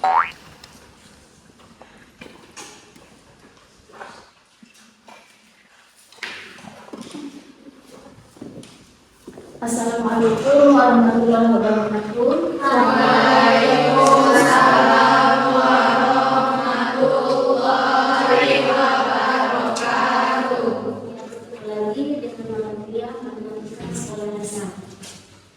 Assalamualaikum warahmatullahi wabarakatuh. Waalaikumsalam warahmatullahi wabarakatuh. Lagi dengan malam kuliah matematika sekolah dasar.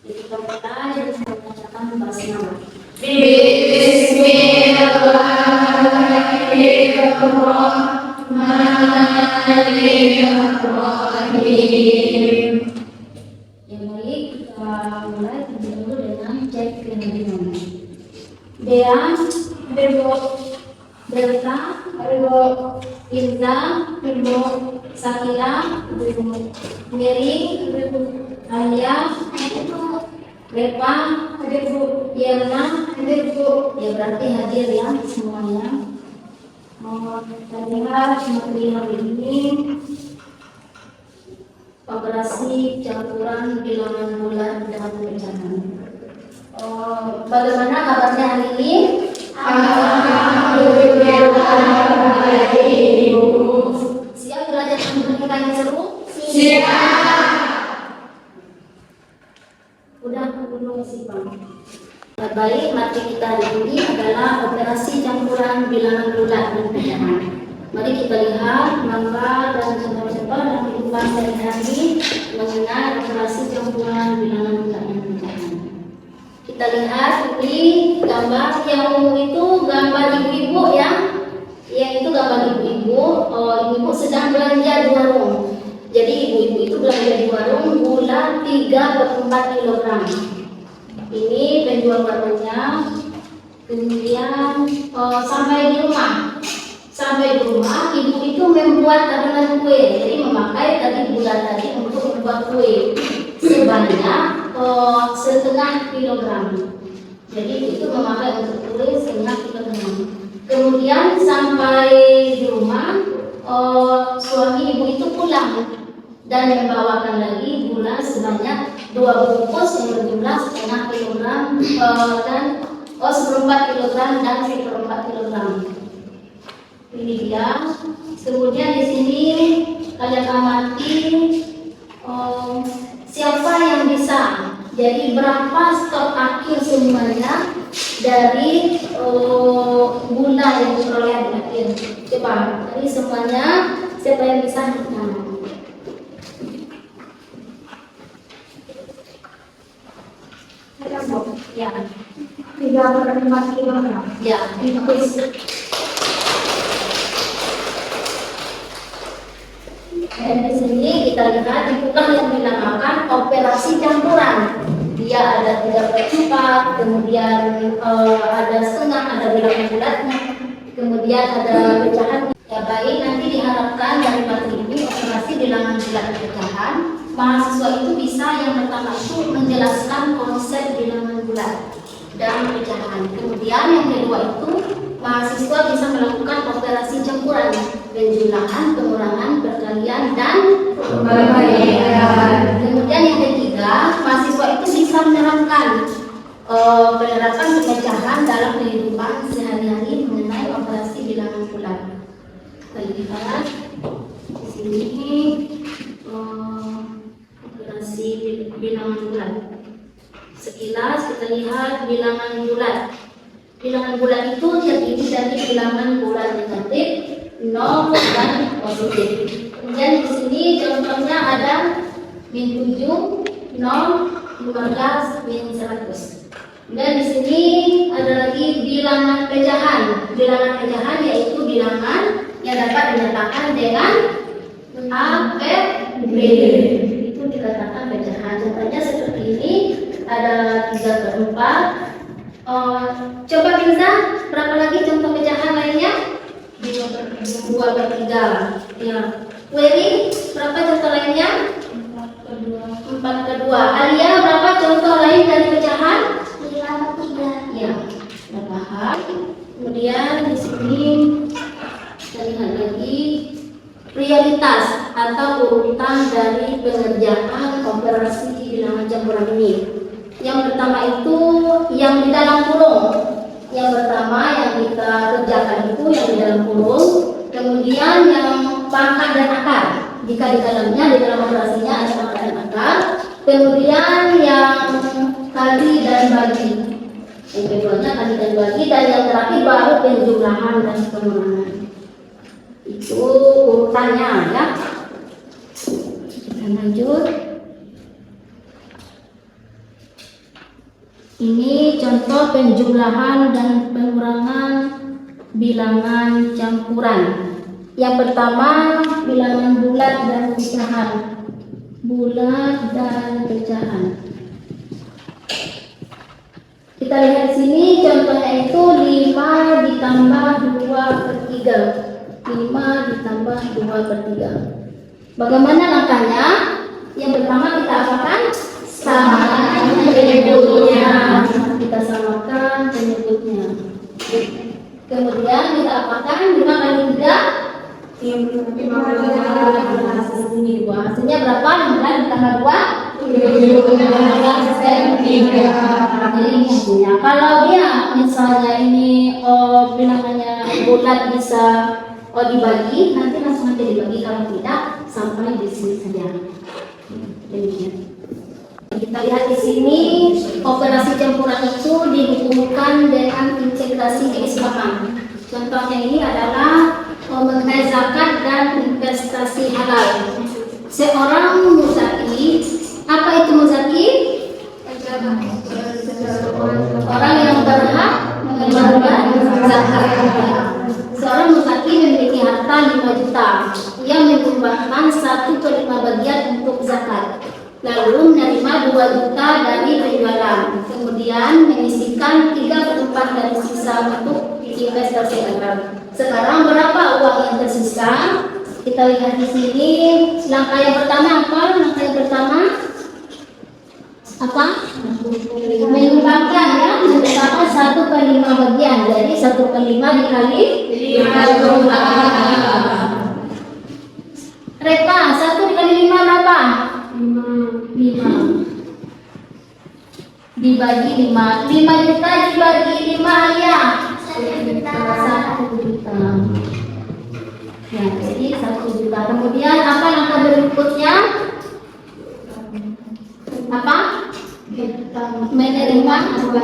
Jadi kita mulai dengan membacakan bahasa nama. Bismillahirrahmanirrahim. Yang baik, kita mulai terlebih dahulu dengan cek kemungkinan. Dean, Berbo, Delta, Berbo, Indra, Berbo, Sakila, Berbo, Mary, Berbo, Alia, Berbo, Repa, Berbo, Yerna, Berbo. Ya berarti hadir ya semuanya. Kita lihat materi hari ini. Operasi campuran bilangan bulat dengan pecahan. Bagaimana kabarnya hari ini? Alhamdulillah. Siap belajar matematika yang seru? Siap. Udah belum sih Bang? Baik, materi kita hari ini adalah operasi campuran bilangan bulat dan pecahan. Mari kita lihat gambar dan contoh-contoh dalam kehidupan sehari-hari mengenai operasi campuran bilangan bulat dan pecahan. Kita lihat di gambar yang itu gambar ibu-ibu ya. Yang itu gambar ibu-ibu. Ibu sedang belanja di warung. Jadi ibu-ibu itu belanja di warung gula 3/4 kilogram. Ini penjual warungnya. Kemudian sampai di rumah. Sampai di rumah, ibu itu membuat adonan kue. Jadi memakai tadi gula tadi untuk membuat kue sebanyak 1/2 kilogram. Jadi itu memakai untuk kue 1/2 kilogram. Kemudian sampai di rumah, suami ibu itu pulang dan membawakan lagi gula sebanyak 2 bungkus yang berjumlah 1/2 kilogram dan 1/4 kilogram dan 1/4 kilogram. Ini dia. Kemudian di sini kalian amati siapa yang bisa. Jadi berapa stok akhir semuanya dari gula yang diperoleh di akhir. Coba. Jadi semuanya siapa yang bisa? Ya. 3/4 kilogram. Ya. Dan di sini kita lihat itulah yang dinamakan operasi campuran. Dia ada 3/4, kemudian ada setengah, ada bilangan bulatnya, kemudian ada pecahan. Ya baik, nanti diharapkan dari materi ini operasi bilangan bulat dan pecahan, mahasiswa itu bisa yang pertama itu menjelaskan konsep bilangan bulat dan pecahan. Kemudian yang kedua itu mahasiswa bisa melakukan operasi campuran, penjumlahan, pengurangan, perkalian, dan pembagian. Kemudian yang ketiga, mahasiswa itu bisa menerapkan penerapan pecahan dalam kehidupan sehari-hari mengenai operasi bilangan bulat. Kita lihat di sini operasi bilangan bulat. Sekilas kita lihat bilangan bulat. Bilangan bulat itu terdiri dari bilangan bulat negatif, 0 dan positif. Kemudian di sini contohnya ada -7, 0, 15, -100. Dan di sini ada lagi bilangan pecahan. Bilangan pecahan yaitu bilangan yang dapat dinyatakan dengan A, B, B. Itu dikatakan pecahan. Contohnya seperti ini, ada 3/4. Coba Binza, berapa lagi contoh pecahan lainnya? 2/3. Ya. Wery, berapa contoh lainnya? 4/2. Alia, berapa contoh lain dari pecahan? 5/3. Ya, berapa? Kemudian di sini kita lihat lagi prioritas atau urutan dari pengerjaan operasi bilangan campuran ini. Yang pertama itu yang di dalam kurung. Yang pertama yang di dalam kurung. Kemudian yang pangkat dan akar, jika di dalamnya, di dalam operasinya ada pangkat dan akar. Kemudian yang kali dan bagi, yang keduanya kali dan bagi, dan yang terakhir baru penjumlahan dan pengurangan. Itu urutannya ya. Kita lanjut. Ini contoh penjumlahan dan pengurangan bilangan campuran. Yang pertama, bilangan bulat dan pecahan. Bulat dan pecahan. Kita lihat di sini contohnya itu 5 ditambah 2/3. 5 ditambah 2/3. Bagaimana langkahnya? Yang pertama kita apakan? Samakan penyebutnya. Kita samakan penyebutnya. Kemudian kita apakan? 5 kali 3? 15. Hasilnya berapa? 15 ditambah 2? 17/3. Jadi ini hasilnya. Kalau dia misalnya ini bilangannya bulat bisa dibagi, nanti langsung aja dibagi. Kalau tidak, sampai di sini saja. Demikian. Kita lihat di sini operasi campuran itu dihubungkan dengan integrasi keislaman. Contohnya ini adalah mengenai zakat dan investasi halal. Seorang muzaki, apa itu muzaki? Orang yang berhak mengeluarkan zakat. Seorang muzaki memiliki harta 5 juta. Ia menyumbangkan 1/5 bagian untuk zakat. Lalu menerima 2 juta dari penjualan. Kemudian menyisihkan 3/4 dari sisa untuk investasi halal. Sekarang berapa uang yang tersisa? Kita lihat di sini. Langkah yang pertama apa? Langkah yang pertama apa? Menyumbangkan ya, menyumbangkan 1/5 bagian. Jadi 1/5 dikali 5. Reka, 1 dikali 5 berapa? 5. Dibagi 5. 5 juta dibagi 5 ya. 1 juta. Ya, jadi 1 juta. Kemudian apa langkah berikutnya? Apa? Menerima 2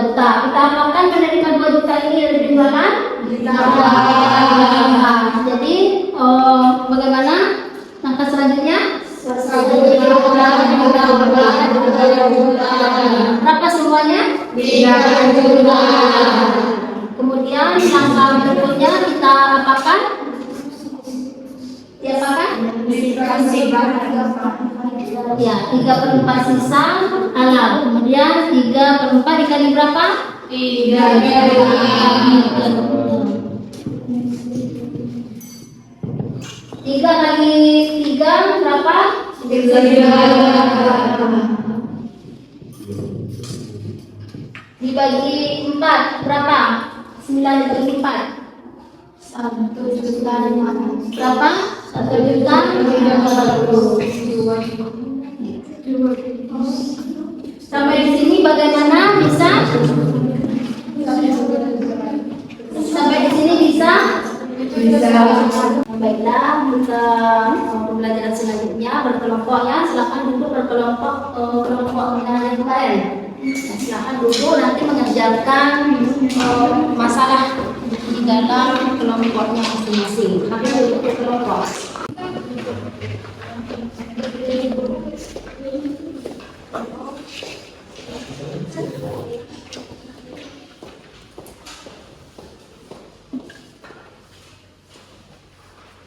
juta. Kita apakan menerima 2 juta ini dari penjualan? Jadi bagaimana langkah selanjutnya? Berapa semuanya? 3 juta. Kemudian langkah berikutnya kita apakan? Diapakan? Ya, 3/4 sisa halal. Kemudian 3/4 dikali berapa? 3. 3 kali 3 berapa? 3. Dibagi 4 berapa? 9 dibagi 4. 1 juta. Berapa? 1 juta. Sampai di sini bagaimana bisa? Sampai di sini bisa? Baiklah, kita pembelajaran selanjutnya berkelompok ya. Silakan duduk berkelompok, kelompok yang kemarin. Nah, silakan duduk nanti mengerjakan masalah di dalam kelompoknya masing-masing. Nanti duduk berkelompok.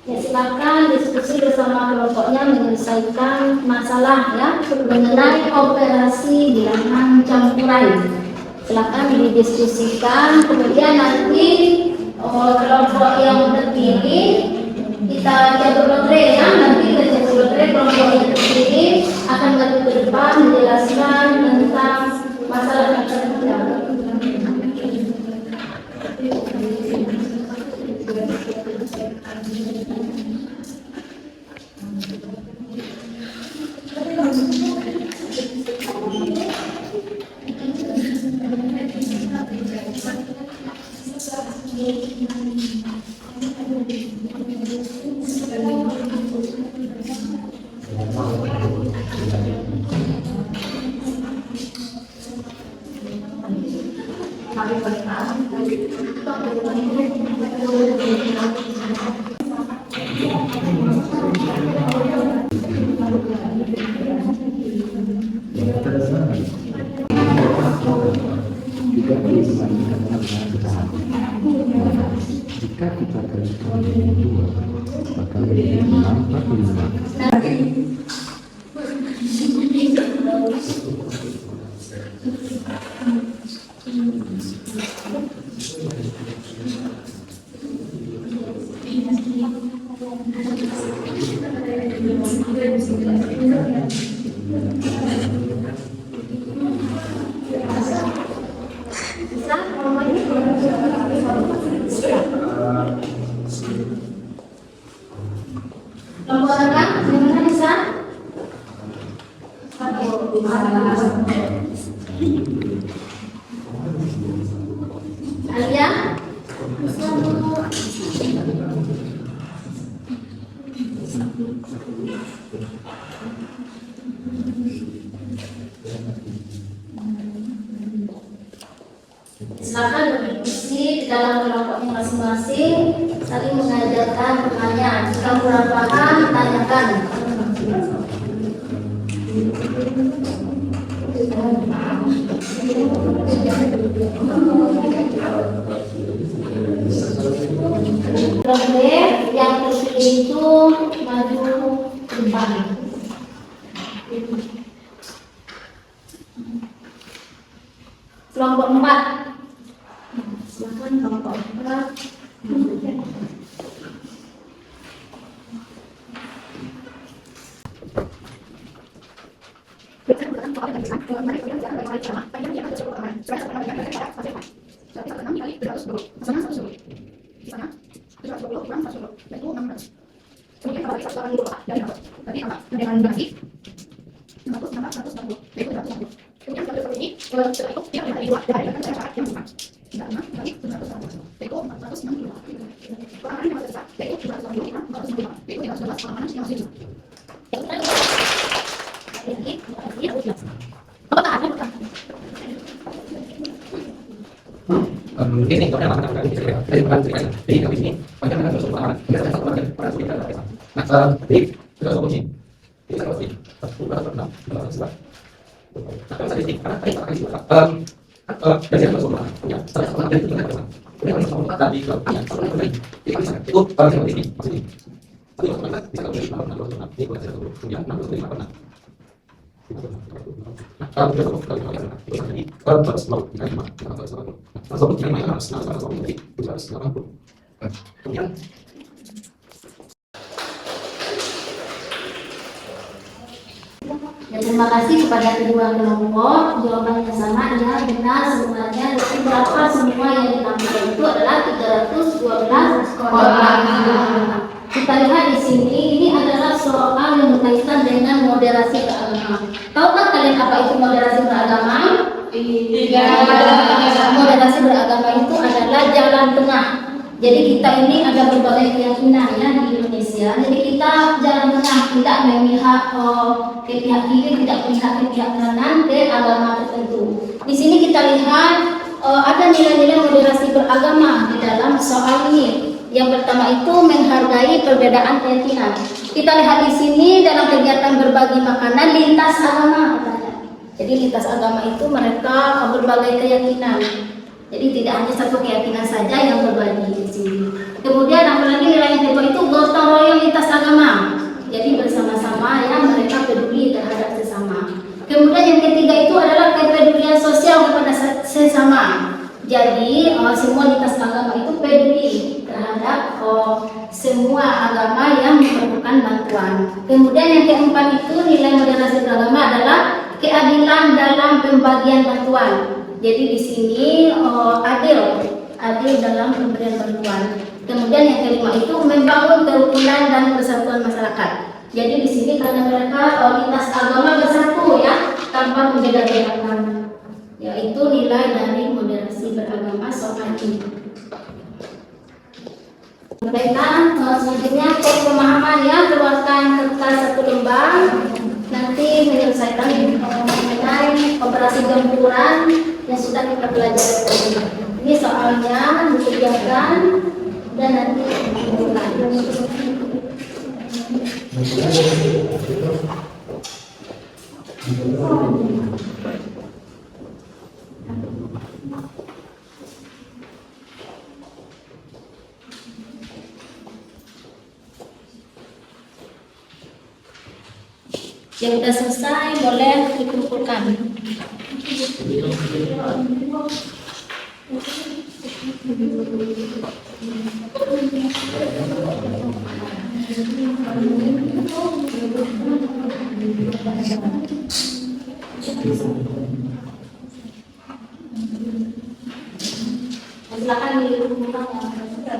Ya, silakan diskusi bersama kelompoknya menyelesaikan masalah ya mengenai operasi bilangan campuran. Silakan didiskusikan, kemudian nanti kelompok yang terpilih kita catur lotre ya. Nanti kita catur lotre kelompok yang terpilih akan maju ke depan menjelaskan tentang masalah yang terjadi. Juga disandingkan dengan kesehatan. Jika kita kalikan dengan 2, maka menjadi 65. Nomor berapa? Gimana bisa? Alia? Bisa dulu. Silakan berdiskusi di dalam kelompoknya masing-masing, saling mengajarkan pertanyaan. Jika kurang paham, tanyakan. Kelompok yang terpilih itu maju ke depan. Kelompok 4. Silakan kelompok 4. Ini kalau dalam dari jadi kali ini banyak yang harus berpengalaman. Kita satu orang para studi dalam Islam. Nah, jadi kita harus ini. Kita harus ini. Satu dua enam sebelas. Nah, kalau statistik karena tadi akan disebut. Dari yang masuk ya, salah satu dari tingkat pertama. Kemudian kalau masuk tadi ke yang satu lagi. Itu bisa itu kalau yang ini maksudnya. Tapi kalau kita bisa kalau dari 6 ini kalau 9 65 kalau kita kalau ini kalau terus mau kita lima kalau kita lima harus kemudian Ya, terima kasih kepada kedua kelompok. Jawabannya sama ya, benar semuanya. Tapi berapa semua yang ditampilkan itu adalah 312 orang. Kita lihat di sini, ini adalah soal yang berkaitan dengan moderasi beragama. Tahukah kalian apa itu moderasi beragama? Tidak. Moderasi beragama itu adalah jalan tengah. Jadi kita ini ada berbagai keyakinan ya di Indonesia. Jadi kita jalan tengah, tidak memihak ke pihak kiri, tidak memihak ke pihak kanan, ke agama tertentu. Di sini kita lihat ada nilai-nilai moderasi beragama di dalam soal ini. Yang pertama itu menghargai perbedaan keyakinan. Kita lihat di sini dalam kegiatan berbagi makanan lintas agama katanya. Jadi lintas agama itu mereka berbagai keyakinan. Jadi tidak hanya satu keyakinan saja yang berbagi di sini. Kemudian apalagi nilai yang kedua itu gotong royong lintas agama. Jadi bersama-sama ya mereka peduli terhadap sesama. Kemudian yang ketiga itu adalah kepedulian sosial kepada sesama. Jadi semua lintas agama itu peduli terhadap semua agama yang memerlukan bantuan. Kemudian yang keempat itu nilai moderasi beragama adalah keadilan dalam pembagian bantuan. Jadi di sini adil dalam pemberian bantuan. Kemudian yang kelima itu membangun kerukunan dan persatuan masyarakat. Jadi di sini karena mereka lintas agama bersatu ya tanpa membeda-bedakan. Yaitu nilai dari moderasi beragama soal ini. Baiklah, selanjutnya cek pemahaman ya, keluarkan kertas 1 lembar. Nanti menyelesaikan mengenai operasi gempuran yang sudah kita pelajari tadi. Ini soalnya dikerjakan dan nanti yang sudah selesai boleh dikumpulkan. Silakan dikumpulkan yang sudah.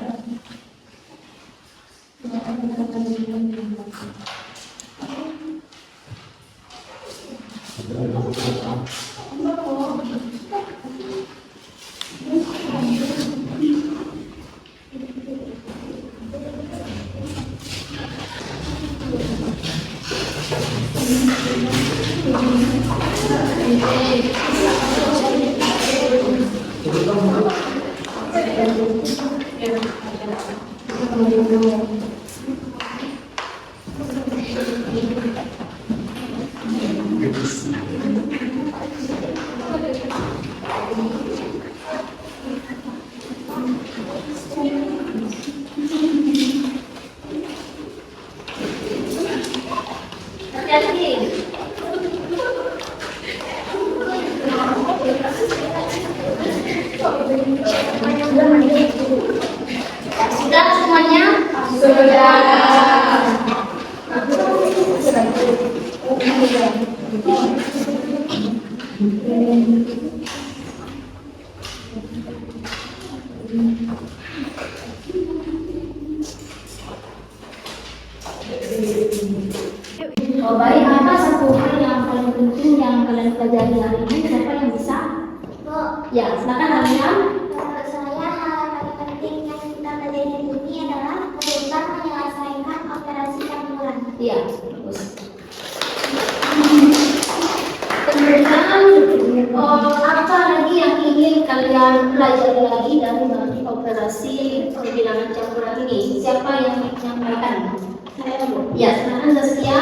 Sudah semuanya? Sudah. Oh baik, apa satu hal yang paling penting yang kalian pelajari hari ini? Siapa yang bisa? Ya, silakan kalian. Saya hal yang paling penting yang kita pelajari hari ini adalah tentang menyelesaikan operasi campuran. Iya, bagus. Kemudian, apa lagi yang ingin kalian pelajari lagi dari operasi bilangan campuran ini? Siapa yang menyampaikan? Saya Bu. Ya, silakan Zaskia.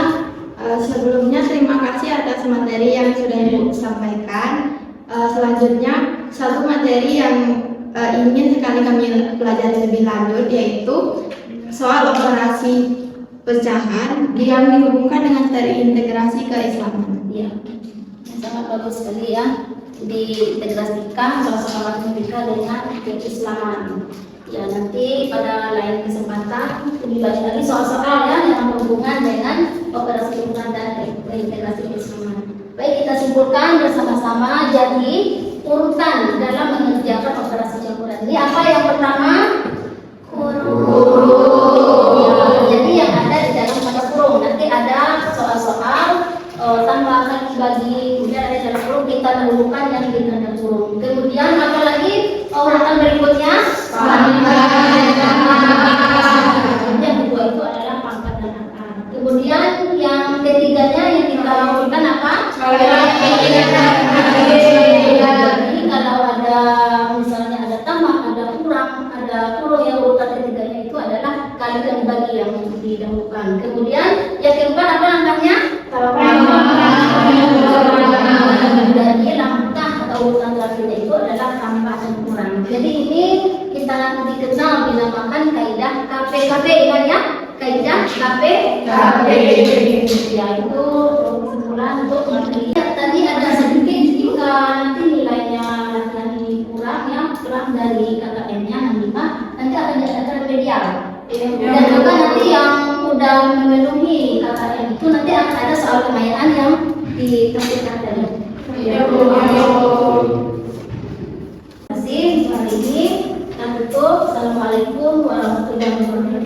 Sebelumnya terima kasih atas materi yang sudah Ibu sampaikan. Selanjutnya satu materi yang ingin sekali kami pelajari lebih lanjut yaitu soal operasi pecahan yang dihubungkan dengan terintegrasi keislaman. Ya, sangat bagus sekali ya. Diintegrasikan soal-soal matematika dengan keislaman. Ya, nanti pada lain kesempatan lebih banyak lagi soal-soal ya yang berhubungan dengan operasi campuran dan integrasi keislaman. Baik, kita simpulkan bersama-sama. Jadi urutan dalam mengerjakan operasi campuran ini apa yang pertama? Kurung. Ya, jadi yang ada di dalam pada kurung nanti ada soal-soal tambahan bagi kemudian ada dalam kurung kita dahulukan yang di dalam kurung. Kemudian apa lagi urutan berikutnya? Yang kedua itu adalah pangkat dan akar. Kemudian yang ketiganya yang kita lakukan apa? Jadi kalau ada misalnya ada tambah, ada kurang, ada kurung, yang urutan ketiganya itu adalah kali dan bagi yang didahulukan. Kemudian yang keempat apa langkahnya? Jadi langkah atau urutan terakhirnya itu adalah tambah dan kurang. Jadi ini kita nanti dikenal dinamakan kaidah KPKP, ingat ya? Kaidah KPKP. Ya, itu kesimpulan untuk materi. Tadi ada sedikit jika nanti nilainya lagi kurang ya, kurang dari KKM-nya nanti akan diadakan remedial. Dan juga nanti yang udah memenuhi KKM itu nanti akan ada soal kemayangan yang ditampilkan tadi. Terima kasih hari ini. Kita tutup. Assalamualaikum warahmatullahi wabarakatuh.